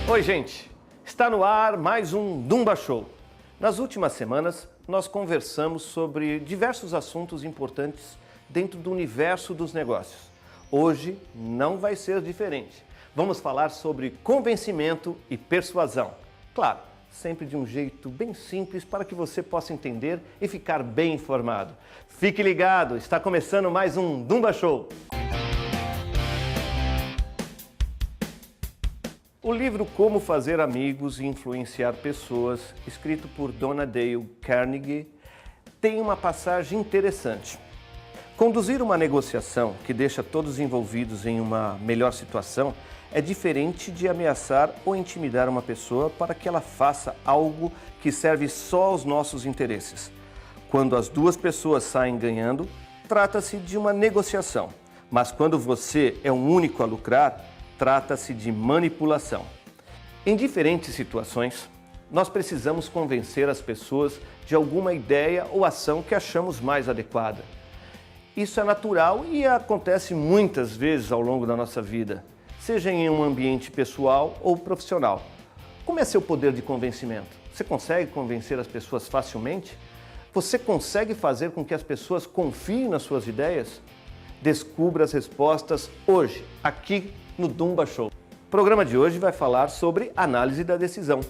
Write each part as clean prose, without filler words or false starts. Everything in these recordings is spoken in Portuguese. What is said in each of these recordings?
Oi, gente! Está no ar mais um Dumba Show. Nas últimas semanas, nós conversamos sobre diversos assuntos importantes dentro do universo dos negócios. Hoje não vai ser diferente. Vamos falar sobre convencimento e persuasão. Claro, sempre de um jeito bem simples para que você possa entender e ficar bem informado. Fique ligado, está começando mais um Dumba Show. O livro Como Fazer Amigos e Influenciar Pessoas, escrito por Donna Dale Carnegie, tem uma passagem interessante. Conduzir uma negociação que deixa todos envolvidos em uma melhor situação é diferente de ameaçar ou intimidar uma pessoa para que ela faça algo que serve só aos nossos interesses. Quando as duas pessoas saem ganhando, trata-se de uma negociação. Mas quando você é o único a lucrar, trata-se de manipulação. Em diferentes situações, nós precisamos convencer as pessoas de alguma ideia ou ação que achamos mais adequada. Isso é natural e acontece muitas vezes ao longo da nossa vida, seja em um ambiente pessoal ou profissional. Como é seu poder de convencimento? Você consegue convencer as pessoas facilmente? Você consegue fazer com que as pessoas confiem nas suas ideias? Descubra as respostas hoje, aqui no Dumba Show. O programa de hoje vai falar sobre análise da decisão.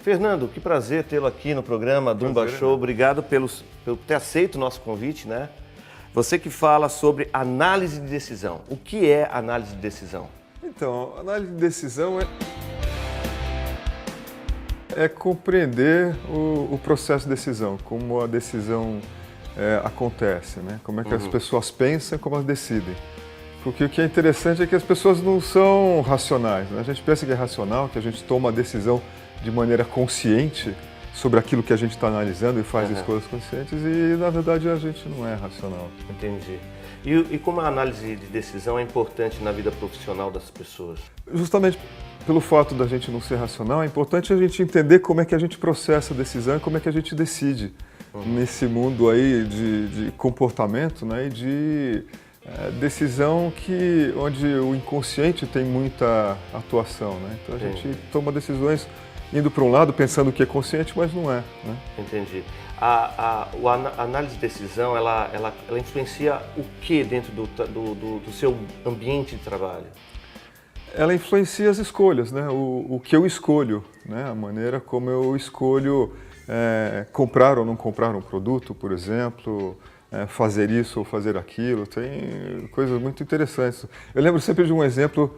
Fernando, que prazer tê-lo aqui no programa Dumba Show. Obrigado pelo ter aceito o nosso convite, né? Você que fala sobre análise de decisão. O que é análise de decisão? Então, análise de decisão é compreender o processo de decisão, como a decisão acontece, né? Como é que as pessoas pensam, como elas decidem. Porque o que é interessante é que as pessoas não são racionais, né? A gente pensa que é racional, que a gente toma a decisão de maneira consciente sobre aquilo que a gente está analisando e faz escolhas conscientes e, na verdade, a gente não é racional. Entendi. E como a análise de decisão é importante na vida profissional das pessoas? Justamente pelo fato da gente não ser racional, é importante a gente entender como é que a gente processa a decisão e como é que a gente decide nesse mundo aí de comportamento, né, e de decisão onde o inconsciente tem muita atuação, né? Então a gente toma decisões indo para um lado pensando que é consciente, mas não é, né? Entendi. A análise de decisão, ela influencia o que dentro do seu ambiente de trabalho? Ela influencia as escolhas, né? O que eu escolho, né? A maneira como eu escolho comprar ou não comprar um produto, por exemplo, fazer isso ou fazer aquilo. Tem coisas muito interessantes. Eu lembro sempre de um exemplo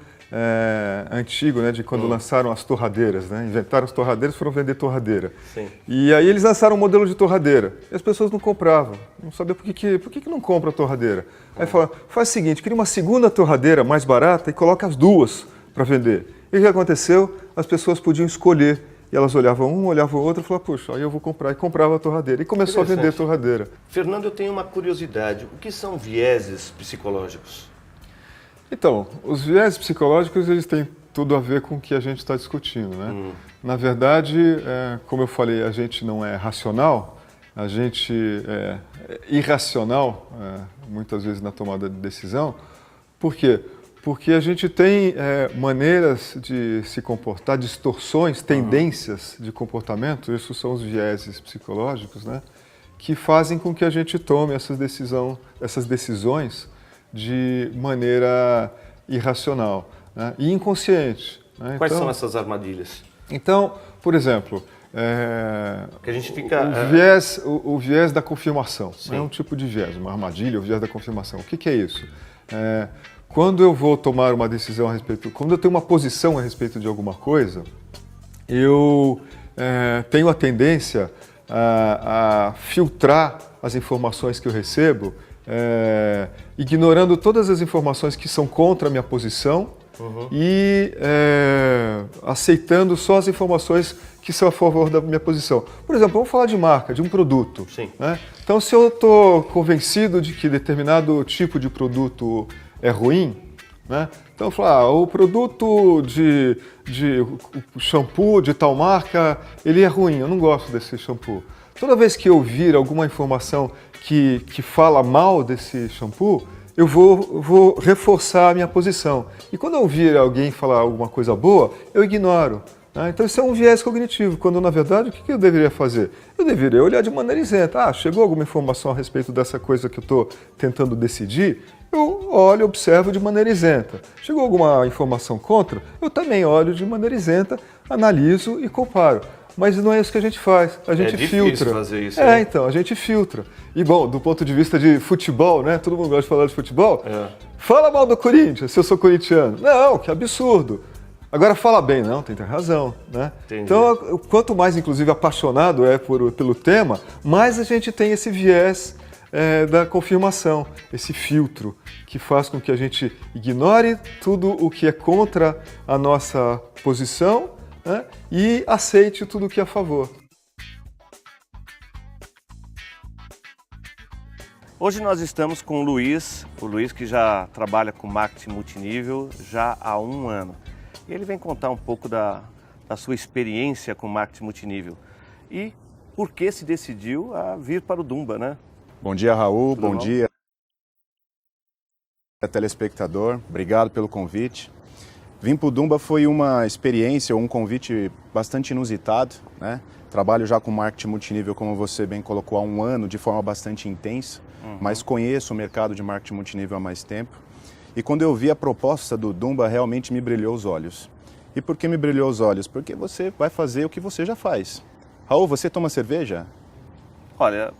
antigo, né, de quando lançaram as torradeiras, né? Inventaram as torradeiras e foram vender torradeira. Sim. E aí eles lançaram um modelo de torradeira e as pessoas não compravam, não sabiam por que não compra a torradeira. Aí falaram, faz o seguinte, cria uma segunda torradeira mais barata e coloca as duas para vender. E o que aconteceu? As pessoas podiam escolher e elas olhavam um, olhavam o outro e falavam, puxa, aí eu vou comprar. E comprava a torradeira e começou a vender torradeira. Fernando, eu tenho uma curiosidade, o que são vieses psicológicos? Então, os viés psicológicos, eles têm tudo a ver com o que a gente está discutindo, né? Na verdade, como eu falei, a gente não é racional, a gente é irracional, muitas vezes na tomada de decisão. Por quê? Porque a gente tem maneiras de se comportar, distorções, tendências de comportamento, isso são os vieses psicológicos, né? Que fazem com que a gente tome essas decisões de maneira irracional, né? E inconsciente, né? Quais são essas armadilhas? Então, por exemplo, que a gente fica, o viés da confirmação. É um tipo de viés, uma armadilha, o viés da confirmação. O que é isso? Quando eu vou tomar uma decisão a respeito, quando eu tenho uma posição a respeito de alguma coisa, eu tenho a tendência a filtrar as informações que eu recebo, ignorando todas as informações que são contra a minha posição e aceitando só as informações que são a favor da minha posição. Por exemplo, vamos falar de marca, de um produto. Sim. Né? Então, se eu estou convencido de que determinado tipo de produto é ruim, né? Então eu falo, o produto de shampoo de tal marca, ele é ruim, eu não gosto desse shampoo. Toda vez que eu vir alguma informação que fala mal desse shampoo, eu vou reforçar a minha posição. E quando eu ouvir alguém falar alguma coisa boa, eu ignoro. Então isso é um viés cognitivo, quando na verdade o que eu deveria fazer? Eu deveria olhar de maneira isenta. Chegou alguma informação a respeito dessa coisa que eu estou tentando decidir? Eu olho, observo de maneira isenta. Chegou alguma informação contra? Eu também olho de maneira isenta, analiso e comparo. Mas não é isso que a gente faz, a gente filtra. É difícil fazer isso. Né? Então, a gente filtra. E bom, do ponto de vista de futebol, né? Todo mundo gosta de falar de futebol. Fala mal do Corinthians, se eu sou corintiano. Não, que absurdo. Agora fala bem, não, tem razão, né? Entendi. Então, quanto mais, inclusive, apaixonado pelo tema, mais a gente tem esse viés da confirmação, esse filtro que faz com que a gente ignore tudo o que é contra a nossa posição, né? E aceite tudo o que é a favor. Hoje nós estamos com o Luiz que já trabalha com marketing multinível já há 1 ano. E ele vem contar um pouco da sua experiência com marketing multinível e por que se decidiu a vir para o Dumba, né? Bom dia, Raul. Tudo bom? Dia, telespectador. Obrigado pelo convite. Vim para o Dumba foi uma experiência, um convite bastante inusitado, né? Trabalho já com marketing multinível, como você bem colocou, há 1 ano, de forma bastante intensa, mas conheço o mercado de marketing multinível há mais tempo. E quando eu vi a proposta do Dumba, realmente me brilhou os olhos. E por que me brilhou os olhos? Porque você vai fazer o que você já faz. Raul, você toma cerveja? Olha,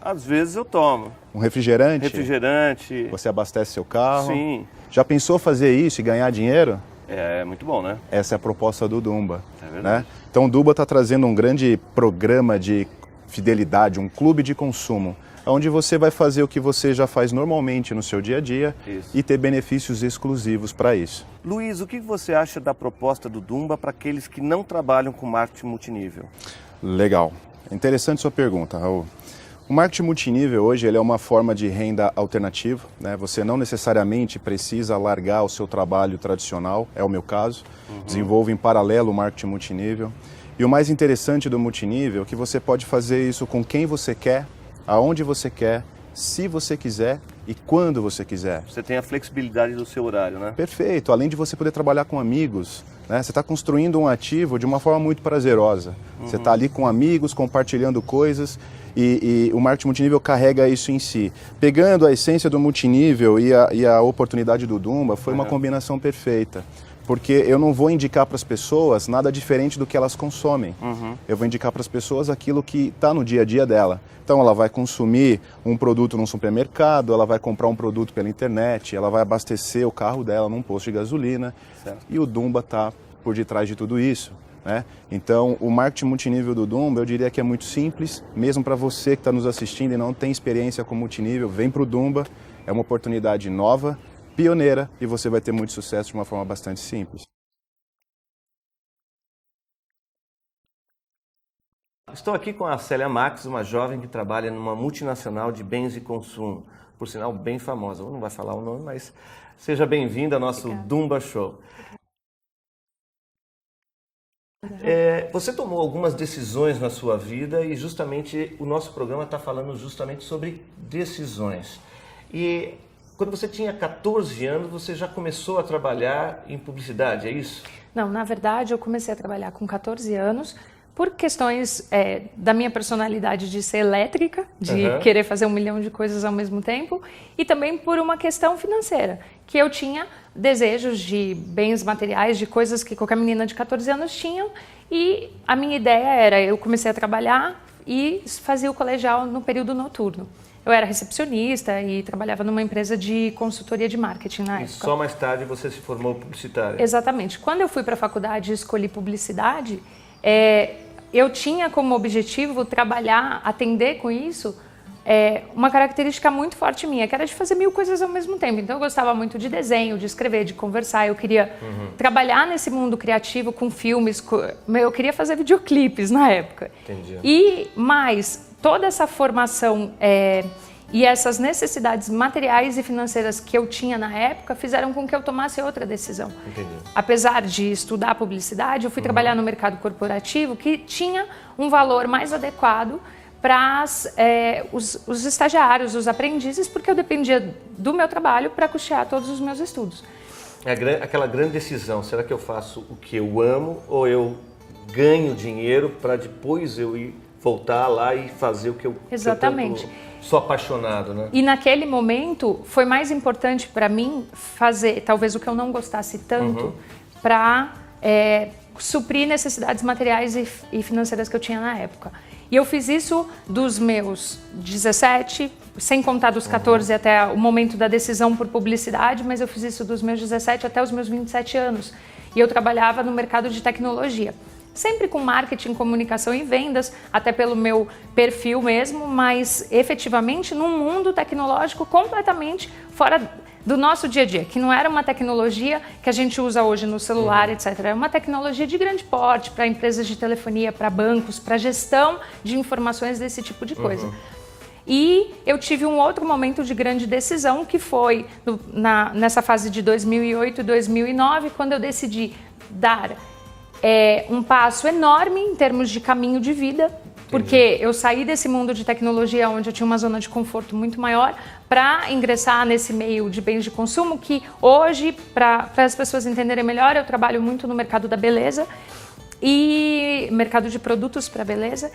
às vezes eu tomo. Um refrigerante? Refrigerante. Você abastece seu carro? Sim. Já pensou fazer isso e ganhar dinheiro? É muito bom, né? Essa é a proposta do Dumba. É verdade. Né? Então o Dumba está trazendo um grande programa de fidelidade, um clube de consumo, onde você vai fazer o que você já faz normalmente no seu dia a dia e ter benefícios exclusivos para isso. Luiz, o que você acha da proposta do Dumba para aqueles que não trabalham com marketing multinível? Legal. Interessante sua pergunta, Raul. O marketing multinível hoje ele é uma forma de renda alternativa, né? Você não necessariamente precisa largar o seu trabalho tradicional, é o meu caso. Desenvolvo em paralelo o marketing multinível. E o mais interessante do multinível é que você pode fazer isso com quem você quer, aonde você quer, se você quiser e quando você quiser. Você tem a flexibilidade do seu horário, né? Perfeito. Além de você poder trabalhar com amigos, né? Você está construindo um ativo de uma forma muito prazerosa. Você está ali com amigos, compartilhando coisas e o marketing multinível carrega isso em si. Pegando a essência do multinível e a oportunidade do Dumba, foi uma combinação perfeita. Porque eu não vou indicar para as pessoas nada diferente do que elas consomem. Eu vou indicar para as pessoas aquilo que está no dia a dia dela. Então ela vai consumir um produto num supermercado, ela vai comprar um produto pela internet, ela vai abastecer o carro dela num posto de gasolina. Certo. E o Dumba está por detrás de tudo isso. Né? Então o marketing multinível do Dumba eu diria que é muito simples, mesmo para você que está nos assistindo e não tem experiência com multinível, vem para o Dumba, é uma oportunidade nova, pioneira e você vai ter muito sucesso de uma forma bastante simples. Estou aqui com a Célia Max, uma jovem que trabalha numa multinacional de bens e consumo, por sinal bem famosa. Não vai falar o nome, mas seja bem-vinda ao nosso Dumba Show. Você tomou algumas decisões na sua vida e justamente o nosso programa está falando justamente sobre decisões. E quando você tinha 14 anos, você já começou a trabalhar em publicidade, é isso? Não, na verdade eu comecei a trabalhar com 14 anos por questões da minha personalidade de ser elétrica, de querer fazer 1 milhão de coisas ao mesmo tempo, e também por uma questão financeira, que eu tinha desejos de bens materiais, de coisas que qualquer menina de 14 anos tinha, e a minha ideia era, eu comecei a trabalhar e fazia o colegial no período noturno. Eu era recepcionista e trabalhava numa empresa de consultoria de marketing na época. E só mais tarde você se formou publicitária? Exatamente. Quando eu fui para a faculdade e escolhi publicidade, eu tinha como objetivo trabalhar, atender com isso, uma característica muito forte minha, que era de fazer 1000 coisas ao mesmo tempo. Então eu gostava muito de desenho, de escrever, de conversar. Eu queria trabalhar nesse mundo criativo com filmes, eu queria fazer videoclipes na época. Entendi. E mais, toda essa formação e essas necessidades materiais e financeiras que eu tinha na época fizeram com que eu tomasse outra decisão. Entendi. Apesar de estudar publicidade, eu fui trabalhar no mercado corporativo que tinha um valor mais adequado para os estagiários, os aprendizes, porque eu dependia do meu trabalho para custear todos os meus estudos. É aquela grande decisão, será que eu faço o que eu amo ou eu ganho dinheiro para depois eu ir voltar lá e fazer o que eu sou apaixonado, né? E naquele momento foi mais importante para mim fazer talvez o que eu não gostasse tanto para suprir necessidades materiais e financeiras que eu tinha na época. E eu fiz isso dos meus 17, sem contar dos 14 até o momento da decisão por publicidade, mas eu fiz isso dos meus 17 até os meus 27 anos. E eu trabalhava no mercado de tecnologia. Sempre com marketing, comunicação e vendas, até pelo meu perfil mesmo, mas efetivamente num mundo tecnológico completamente fora do nosso dia a dia, que não era uma tecnologia que a gente usa hoje no celular, etc. Era uma tecnologia de grande porte para empresas de telefonia, para bancos, para gestão de informações desse tipo de coisa. E eu tive um outro momento de grande decisão, que foi nessa fase de 2008 e 2009, quando eu decidi dar um passo enorme em termos de caminho de vida, porque eu saí desse mundo de tecnologia onde eu tinha uma zona de conforto muito maior para ingressar nesse meio de bens de consumo que hoje, para as pessoas entenderem melhor, eu trabalho muito no mercado da beleza e mercado de produtos para beleza.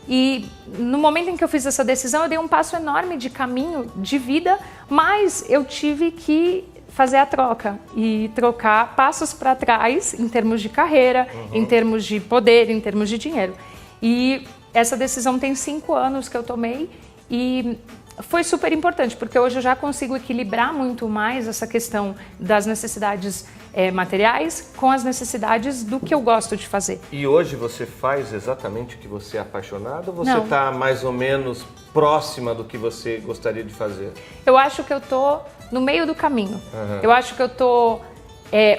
E no momento em que eu fiz essa decisão, eu dei um passo enorme de caminho de vida, mas eu tive que fazer a troca e trocar passos para trás em termos de carreira, em termos de poder, em termos de dinheiro. E essa decisão tem 5 anos que eu tomei e foi super importante, porque hoje eu já consigo equilibrar muito mais essa questão das necessidades materiais com as necessidades do que eu gosto de fazer. E hoje você faz exatamente o que você é apaixonado ou você Não. está mais ou menos próxima do que você gostaria de fazer? Eu acho que eu tô no meio do caminho. Eu acho que eu tô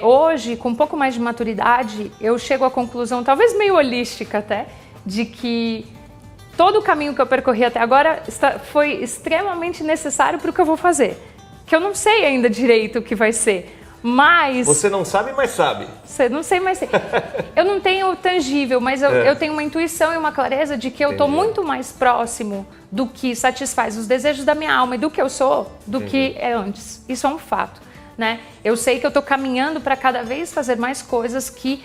hoje, com um pouco mais de maturidade, eu chego à conclusão, talvez meio holística até, de que todo o caminho que eu percorri até agora foi extremamente necessário para o que eu vou fazer. Que eu não sei ainda direito o que vai ser, mas... Você não sabe, mas sabe. Não sei, mas sei. Eu não tenho tangível, mas eu tenho uma intuição e uma clareza de que eu estou muito mais próximo do que satisfaz os desejos da minha alma e do que eu sou, do que é antes. Isso é um fato, né? Eu sei que eu estou caminhando para cada vez fazer mais coisas que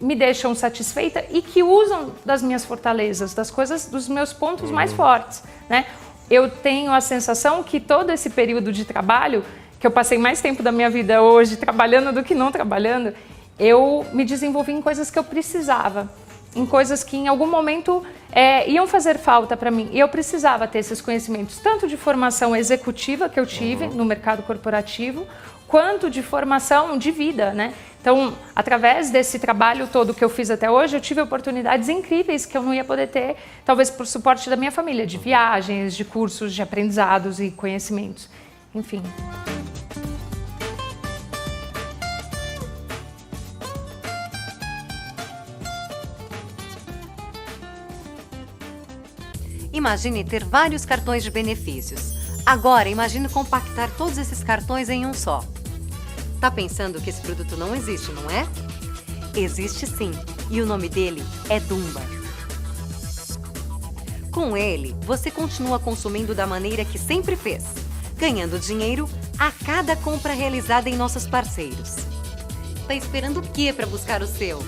me deixam satisfeita e que usam das minhas fortalezas, das coisas, dos meus pontos mais fortes, né? Eu tenho a sensação que todo esse período de trabalho, que eu passei mais tempo da minha vida hoje trabalhando do que não trabalhando, eu me desenvolvi em coisas que eu precisava, em coisas que em algum momento iam fazer falta para mim. E eu precisava ter esses conhecimentos, tanto de formação executiva que eu tive no mercado corporativo, quanto de formação de vida, né? Então, através desse trabalho todo que eu fiz até hoje, eu tive oportunidades incríveis que eu não ia poder ter, talvez por suporte da minha família, de viagens, de cursos, de aprendizados e conhecimentos, enfim. Imagine ter vários cartões de benefícios. Agora, imagine compactar todos esses cartões em um só. Tá pensando que esse produto não existe, não é? Existe sim, e o nome dele é Dumba. Com ele, você continua consumindo da maneira que sempre fez, ganhando dinheiro a cada compra realizada em nossos parceiros. Tá esperando o quê para buscar o seu?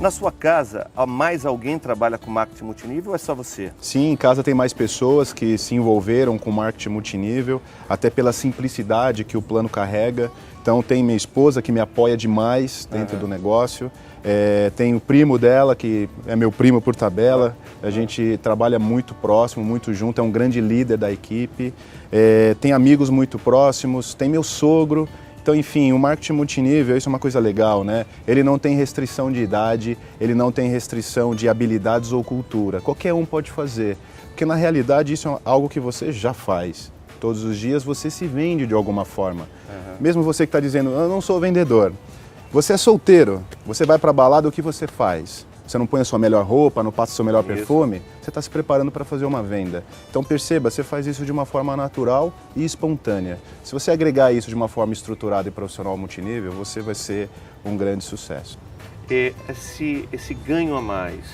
Na sua casa, mais alguém trabalha com marketing multinível ou é só você? Sim, em casa tem mais pessoas que se envolveram com marketing multinível, até pela simplicidade que o plano carrega. Então tem minha esposa que me apoia demais dentro do negócio. Tem o primo dela, que é meu primo por tabela. A gente trabalha muito próximo, muito junto, é um grande líder da equipe. Tem amigos muito próximos, tem meu sogro. Então, enfim, o marketing multinível, isso é uma coisa legal, né? Ele não tem restrição de idade, ele não tem restrição de habilidades ou cultura. Qualquer um pode fazer, porque na realidade isso é algo que você já faz. Todos os dias você se vende de alguma forma. Mesmo você que está dizendo, eu não sou vendedor. Você é solteiro, você vai para a balada, o que você faz? você não põe a sua melhor roupa, não passa o seu melhor perfume, você está se preparando para fazer uma venda. Então perceba, você faz isso de uma forma natural e espontânea. Se você agregar isso de uma forma estruturada e profissional multinível, você vai ser um grande sucesso. Esse ganho a mais,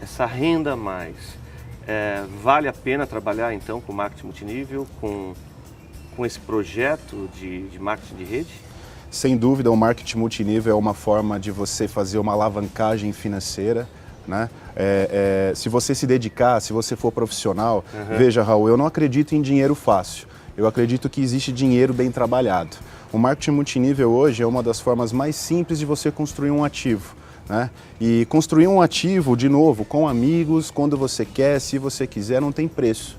essa renda a mais, vale a pena trabalhar então com marketing multinível, com esse projeto de marketing de rede? Sem dúvida, o marketing multinível é uma forma de você fazer uma alavancagem financeira, né? Se você se dedicar, se você for profissional, veja, Raul, eu não acredito em dinheiro fácil, eu acredito que existe dinheiro bem trabalhado. O marketing multinível hoje é uma das formas mais simples de você construir um ativo, né? E construir um ativo, de novo, com amigos, quando você quer, se você quiser, não tem preço.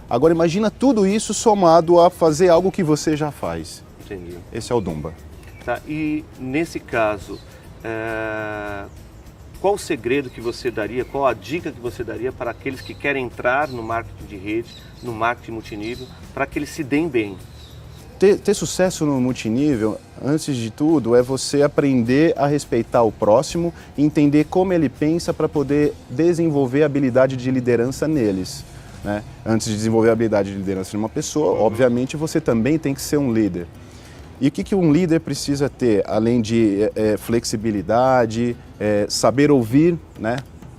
Agora imagina tudo isso somado a fazer algo que você já faz. Entendi. Esse é o Dumba. Tá, e nesse caso, qual o segredo que você daria, qual a dica que você daria para aqueles que querem entrar no marketing de rede, no marketing multinível, para que eles se deem bem? Ter sucesso no multinível, antes de tudo, é você aprender a respeitar o próximo e entender como ele pensa para poder desenvolver a habilidade de liderança neles, né? Antes de desenvolver a habilidade de liderança de uma pessoa, obviamente você também tem que ser um líder. E o que um líder precisa ter, além de flexibilidade, saber ouvir, né?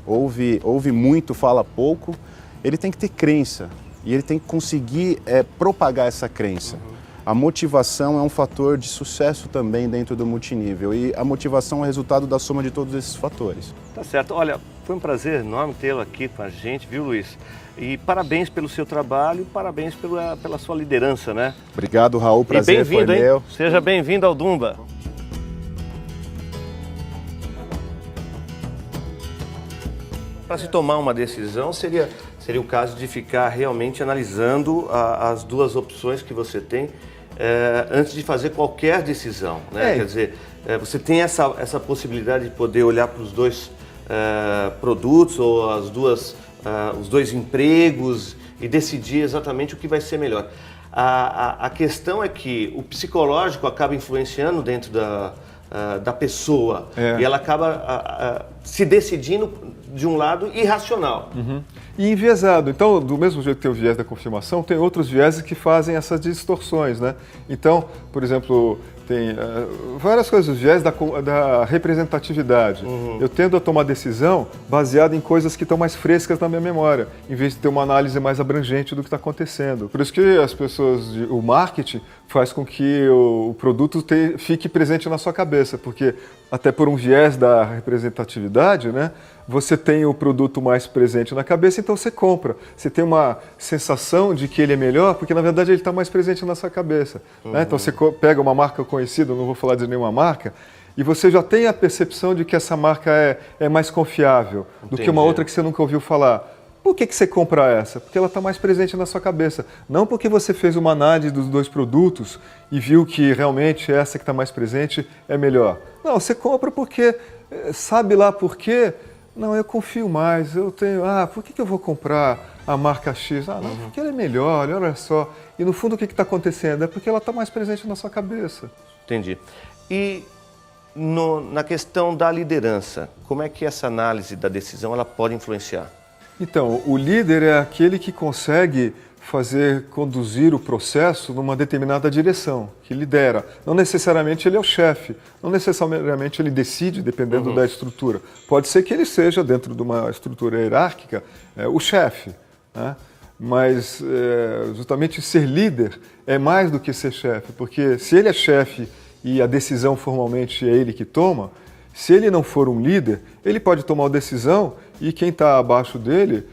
Ouve muito, fala pouco, ele tem que ter crença e ele tem que conseguir propagar essa crença. A motivação é um fator de sucesso também dentro do multinível e a motivação é resultado da soma de todos esses fatores. Tá certo. Olha, foi um prazer enorme tê-lo aqui com a gente, viu, Luiz? E parabéns pelo seu trabalho e parabéns pela sua liderança, né? Obrigado, Raul. Prazer foi meu. Seja bem-vindo ao Dumba. Para se tomar uma decisão, seria o caso de ficar realmente analisando as duas opções que você tem antes de fazer qualquer decisão, né? Quer dizer, você tem essa possibilidade de poder olhar para os dois produtos ou os dois empregos e decidir exatamente o que vai ser melhor. A questão é que o psicológico acaba influenciando dentro da pessoa e ela acaba se decidindo de um lado irracional. E enviesado. Então, do mesmo jeito que tem o viés da confirmação, tem outros vieses que fazem essas distorções, né? Então, por exemplo, tem várias coisas, o viés da representatividade. Eu tendo a tomar decisão baseada em coisas que estão mais frescas na minha memória, em vez de ter uma análise mais abrangente do que está acontecendo. Por isso que as pessoas, o marketing faz com que o produto fique presente na sua cabeça, porque até por um viés da representatividade, né, você tem o produto mais presente na cabeça, então você compra. Você tem uma sensação de que ele é melhor, porque na verdade ele está mais presente na sua cabeça. Né? Então você pega uma marca conhecida, não vou falar de nenhuma marca, e você já tem a percepção de que essa marca é mais confiável do que uma outra que você nunca ouviu falar. Por que você compra essa? Porque ela está mais presente na sua cabeça. Não porque você fez uma análise dos dois produtos e viu que realmente essa que está mais presente é melhor. Não, você compra porque sabe lá por quê? Não, eu confio mais, eu tenho... por que eu vou comprar a marca X? Não, porque ela é melhor, olha só. E no fundo o que está acontecendo? É porque ela está mais presente na sua cabeça. Entendi. E na questão da liderança, como é que essa análise da decisão ela pode influenciar? Então, o líder é aquele que consegue conduzir o processo numa determinada direção, que lidera. Não necessariamente ele é o chefe, não necessariamente ele decide, dependendo da estrutura. Pode ser que ele seja, dentro de uma estrutura hierárquica, o chefe, né? Mas justamente ser líder é mais do que ser chefe, porque se ele é chefe e a decisão formalmente é ele que toma, se ele não for um líder, ele pode tomar uma decisão e quem está abaixo dele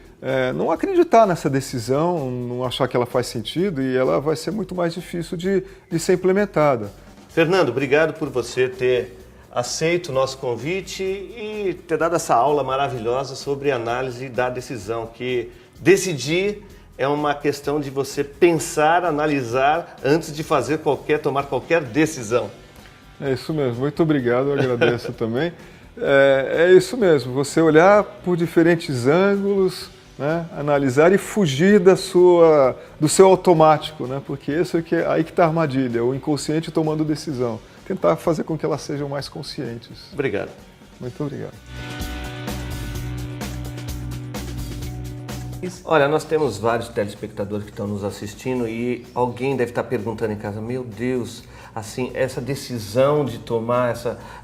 não acreditar nessa decisão, não achar que ela faz sentido e ela vai ser muito mais difícil de ser implementada. Fernando, obrigado por você ter aceito o nosso convite e ter dado essa aula maravilhosa sobre análise da decisão, que decidir é uma questão de você pensar, analisar antes de tomar qualquer decisão. É isso mesmo, muito obrigado, eu agradeço também. É isso mesmo, você olhar por diferentes ângulos, né, analisar e fugir do seu automático, né, porque aí que está a armadilha, o inconsciente tomando decisão. Tentar fazer com que elas sejam mais conscientes. Obrigado. Muito obrigado. Olha, nós temos vários telespectadores que estão nos assistindo e alguém deve estar perguntando em casa, meu Deus, assim, essa decisão de tomar,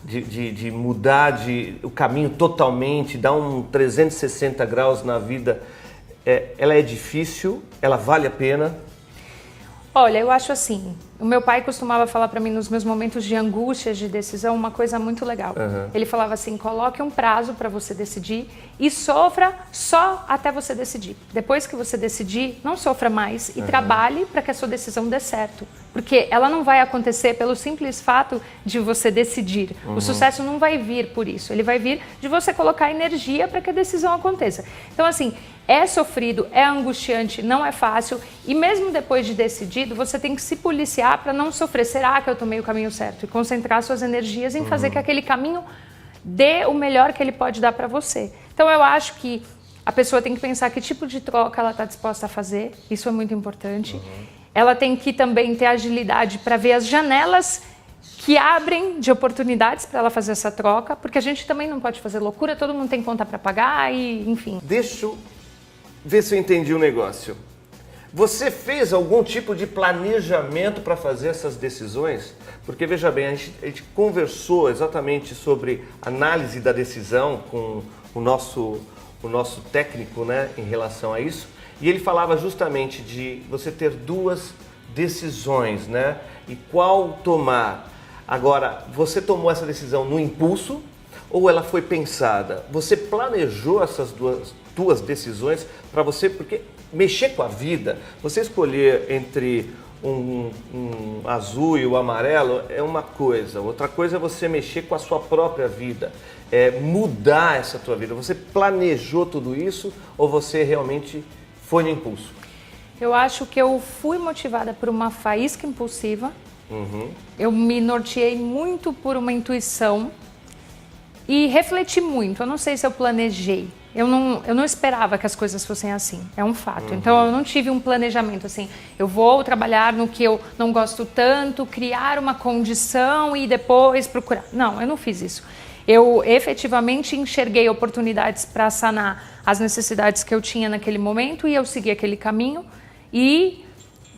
de mudar o caminho totalmente, dar um 360 graus na vida, ela é difícil, ela vale a pena? Olha, eu acho assim, o meu pai costumava falar para mim nos meus momentos de angústia, de decisão, uma coisa muito legal. Ele falava assim, coloque um prazo para você decidir e sofra só até você decidir. Depois que você decidir, não sofra mais e trabalhe para que a sua decisão dê certo. Porque ela não vai acontecer pelo simples fato de você decidir. O sucesso não vai vir por isso. Ele vai vir de você colocar energia para que a decisão aconteça. Então, assim, é sofrido, é angustiante, não é fácil. E mesmo depois de decidido, você tem que se policiar para não sofrer. Será que eu tomei o caminho certo? E concentrar suas energias em fazer que aquele caminho dê o melhor que ele pode dar para você. Então, eu acho que a pessoa tem que pensar que tipo de troca ela está disposta a fazer. Isso é muito importante. Ela tem que também ter agilidade para ver as janelas que abrem de oportunidades para ela fazer essa troca, porque a gente também não pode fazer loucura, todo mundo tem conta para pagar e, enfim. Deixa eu ver se eu entendi o negócio. Você fez algum tipo de planejamento para fazer essas decisões? Porque, veja bem, a gente conversou exatamente sobre análise da decisão com o nosso técnico, né, em relação a isso. E ele falava justamente de você ter duas decisões, né? E qual tomar? Agora, você tomou essa decisão no impulso ou ela foi pensada? Você planejou essas duas decisões para você, porque mexer com a vida, você escolher entre um azul e o amarelo é uma coisa. Outra coisa é você mexer com a sua própria vida, mudar essa tua vida. Você planejou tudo isso ou você realmente foi no impulso? Eu acho que eu fui motivada por uma faísca impulsiva. Eu me norteei muito por uma intuição e refleti muito. Eu não sei se eu planejei. Eu não esperava que as coisas fossem assim. É um fato. Então eu não tive um planejamento assim. Eu vou trabalhar no que eu não gosto tanto, criar uma condição e depois procurar. Não, eu não fiz isso. Eu efetivamente enxerguei oportunidades para sanar as necessidades que eu tinha naquele momento e eu segui aquele caminho. E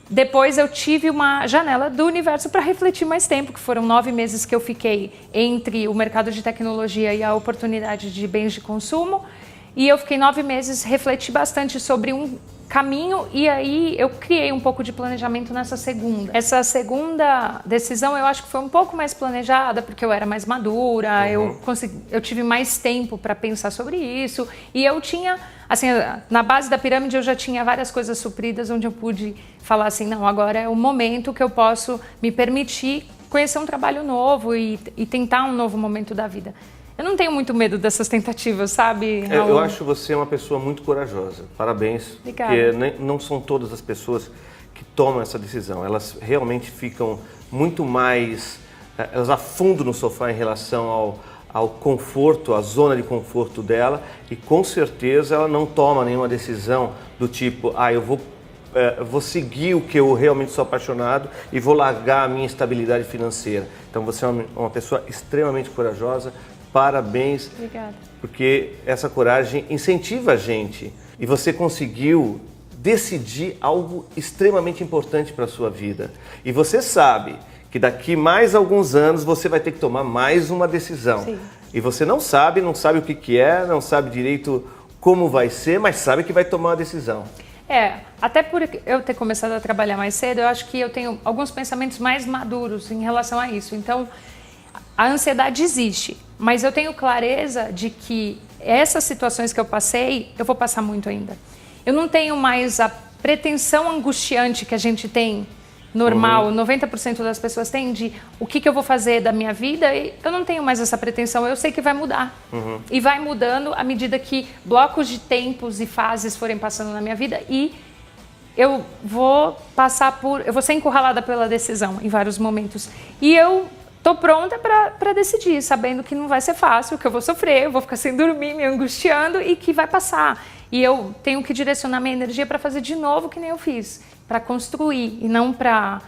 depois eu tive uma janela do universo para refletir mais tempo, que foram 9 meses que eu fiquei entre o mercado de tecnologia e a oportunidade de bens de consumo. E eu fiquei 9 meses, refleti bastante sobre um caminho e aí eu criei um pouco de planejamento nessa segunda. Essa segunda decisão eu acho que foi um pouco mais planejada, porque eu era mais madura, eu tive mais tempo para pensar sobre isso e eu tinha, assim, na base da pirâmide eu já tinha várias coisas supridas onde eu pude falar assim, não, agora é o momento que eu posso me permitir conhecer um trabalho novo e tentar um novo momento da vida. Eu não tenho muito medo dessas tentativas, sabe, Raul? Eu acho você uma pessoa muito corajosa. Parabéns. Obrigada. Porque não são todas as pessoas que tomam essa decisão. Elas realmente ficam muito mais... Elas afundam no sofá em relação ao conforto, à zona de conforto dela. E com certeza ela não toma nenhuma decisão do tipo, eu vou seguir o que eu realmente sou apaixonado e vou largar a minha estabilidade financeira. Então você é uma pessoa extremamente corajosa. Parabéns. Obrigada. Porque essa coragem incentiva a gente e você conseguiu decidir algo extremamente importante para a sua vida. E você sabe que daqui mais alguns anos você vai ter que tomar mais uma decisão. Sim. E você não sabe o que é, não sabe direito como vai ser, mas sabe que vai tomar uma decisão. Até por eu ter começado a trabalhar mais cedo, eu acho que eu tenho alguns pensamentos mais maduros em relação a isso. Então, a ansiedade existe, mas eu tenho clareza de que essas situações que eu passei, eu vou passar muito ainda. Eu não tenho mais a pretensão angustiante que a gente tem, normal, 90% das pessoas têm, de o que eu vou fazer da minha vida, e eu não tenho mais essa pretensão, eu sei que vai mudar. E vai mudando à medida que blocos de tempos e fases forem passando na minha vida e eu vou eu vou ser encurralada pela decisão em vários momentos. E eu tô pronta para decidir, sabendo que não vai ser fácil, que eu vou sofrer, eu vou ficar sem dormir, me angustiando e que vai passar. E eu tenho que direcionar minha energia para fazer de novo que nem eu fiz, para construir e não para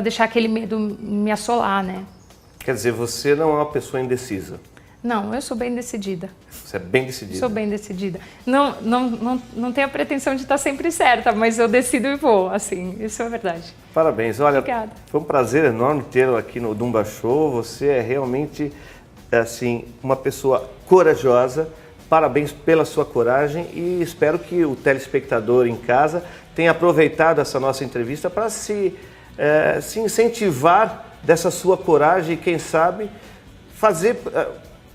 deixar aquele medo me assolar, né? Quer dizer, você não é uma pessoa indecisa. Não, eu sou bem decidida. Você é bem decidida. Sou bem decidida. Não tenho a pretensão de estar sempre certa, mas eu decido e vou, assim, isso é verdade. Parabéns. Olha, Obrigada. Foi um prazer enorme tê-lo aqui no Dumba Show. Você é realmente, assim, uma pessoa corajosa. Parabéns pela sua coragem e espero que o telespectador em casa tenha aproveitado essa nossa entrevista para se incentivar dessa sua coragem e, quem sabe, fazer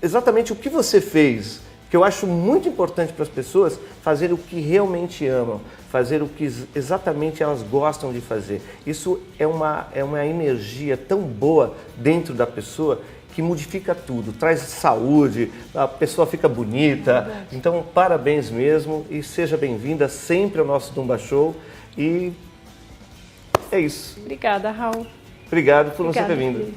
exatamente o que você fez, que eu acho muito importante para as pessoas fazer o que realmente amam, fazer o que exatamente elas gostam de fazer. Isso é uma energia tão boa dentro da pessoa que modifica tudo, traz saúde, a pessoa fica bonita. Então, parabéns mesmo e seja bem-vinda sempre ao nosso Dumba Show. E é isso. Obrigada, Raul. Obrigado por você ter vindo.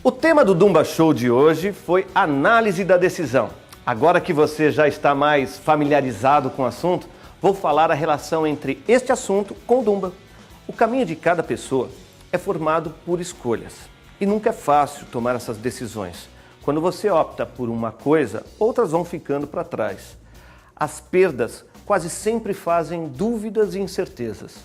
O tema do Dumba Show de hoje foi análise da decisão. Agora que você já está mais familiarizado com o assunto, vou falar a relação entre este assunto com o Dumba. O caminho de cada pessoa é formado por escolhas. E nunca é fácil tomar essas decisões. Quando você opta por uma coisa, outras vão ficando para trás. As perdas quase sempre fazem dúvidas e incertezas.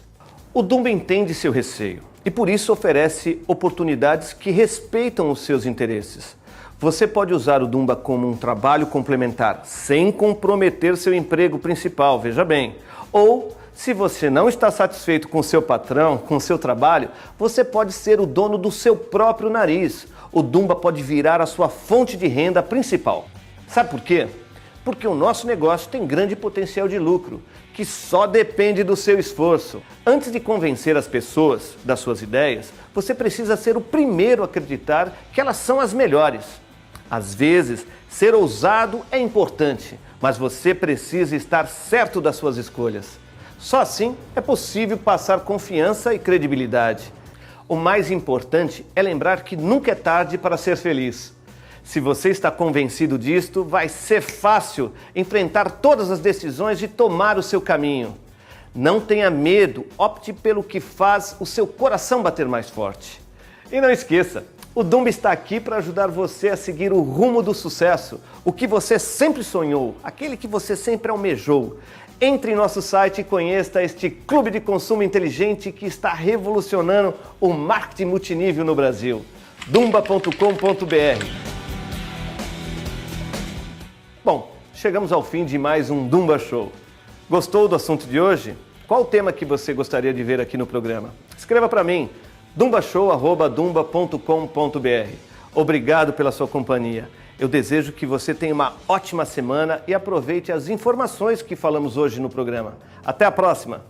O Dumba entende seu receio e por isso oferece oportunidades que respeitam os seus interesses. Você pode usar o Dumba como um trabalho complementar, sem comprometer seu emprego principal, veja bem. Ou, se você não está satisfeito com seu patrão, com seu trabalho, você pode ser o dono do seu próprio nariz. O Dumba pode virar a sua fonte de renda principal. Sabe por quê? Porque o nosso negócio tem grande potencial de lucro, que só depende do seu esforço. Antes de convencer as pessoas das suas ideias, você precisa ser o primeiro a acreditar que elas são as melhores. Às vezes, ser ousado é importante, mas você precisa estar certo das suas escolhas. Só assim é possível passar confiança e credibilidade. O mais importante é lembrar que nunca é tarde para ser feliz. Se você está convencido disto, vai ser fácil enfrentar todas as decisões e tomar o seu caminho. Não tenha medo, opte pelo que faz o seu coração bater mais forte. E não esqueça, o Dumba está aqui para ajudar você a seguir o rumo do sucesso, o que você sempre sonhou, aquele que você sempre almejou. Entre em nosso site e conheça este clube de consumo inteligente que está revolucionando o marketing multinível no Brasil. dumba.com.br. Bom, chegamos ao fim de mais um Dumba Show. Gostou do assunto de hoje? Qual o tema que você gostaria de ver aqui no programa? Escreva para mim, dumbashow@dumba.com.br. Obrigado pela sua companhia. Eu desejo que você tenha uma ótima semana e aproveite as informações que falamos hoje no programa. Até a próxima!